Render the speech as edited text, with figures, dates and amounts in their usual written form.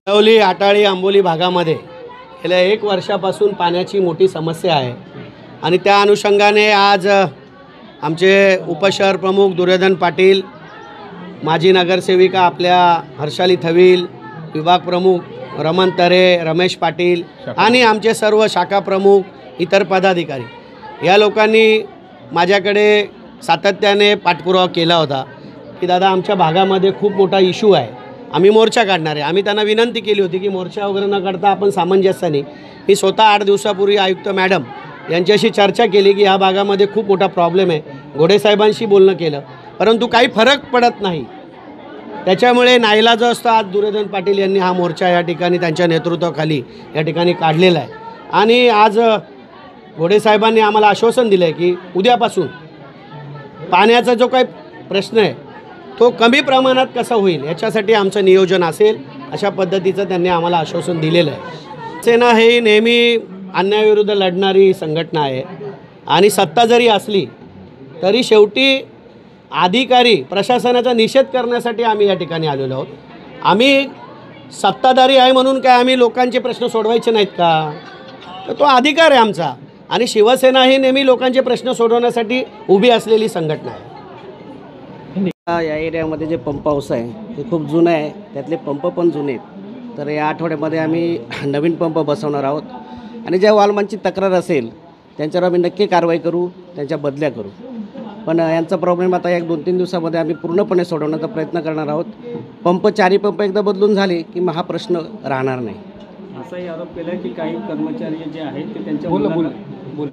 कळवली, आटाळी, आंबोली भागामध्ये गेल्या 1 वर्षापासून पाण्याची मोठी समस्या आहे आणि त्या अनुषंगाने आज आमचे उपशहर प्रमुख दुर्योधन पाटील, माजी नगरसेविका आपल्या हर्षाली थविल, विभाग प्रमुख रमण तरे, रमेश पाटील आणि आमचे सर्व शाखा प्रमुख, इतर पदाधिकारी या लोकांनी माझ्याकडे सातत्याने पाठपुरावा केला होता की दादा आमच्या भागामध्ये खूप मोठा इश्यू आहे, आम्ही मोर्चा काढणार आहे। आम्ही त्यांना विनंती केली होती की मोर्चा वगैरे न करता आपण सामंजस्याने, मी स्वतः 8 दिवसापूर्वी आयुक्त मॅडम यांच्याशी चर्चा केली की ह्या भागामध्ये खूप मोठा प्रॉब्लेम आहे, घोडे साहेबांशी बोलणं केलं परंतु काही फरक पडत नाही। त्याच्यामुळे नाईलाज असतो आज दुर्योधन पाटील यांनी हा मोर्चा या ठिकाणी त्यांच्या नेतृत्वाखाली या ठिकाणी काढलेला आहे आणि आज घोडे साहेबांनी आम्हाला आश्वासन दिलं आहे की उद्यापासून पाण्याचा जो काही प्रश्न आहे तो कमी प्रमाणात कसा होईल याच्यासाठी आमचं नियोजन असेल, अशा पद्धतीचं त्यांनी आम्हाला आश्वासन दिलेलं आहे। सेना ही नेहमी अन्यायाविरुद्ध लढणारी संघटना आहे आणि सत्ता जरी असली तरी शेवटी अधिकारी प्रशासनाचा निषेध करण्यासाठी आम्ही या ठिकाणी आलेलो आहोत। आम्ही सत्ताधारी आहे म्हणून काय आम्ही लोकांचे प्रश्न सोडवायचे नाहीत का? तर तो अधिकार आहे आमचा आणि शिवसेना ही नेहमी लोकांचे प्रश्न सोडवण्यासाठी उभी असलेली संघटना आहे। या एरियामध्ये जे पंप हाऊस आहे ते खूप जुनं आहे, त्यातले पंप पण जुने आहेत। तर या आठवड्यामध्ये आम्ही नवीन पंप बसवणार आहोत आणि ज्या वॉलमॅनची तक्रार असेल त्यांच्यावर आम्ही नक्की कारवाई करू, त्यांच्या बदल्या करू। पण यांचा प्रॉब्लेम आता 1-2-3 दिवसामध्ये आम्ही पूर्णपणे सोडवण्याचा प्रयत्न करणार आहोत। पंप 4 पंप एकदा बदलून झाले की मग हा प्रश्न राहणार नाही। असाही आरोप केला की काही कर्मचारी जे आहेत ते त्यांच्या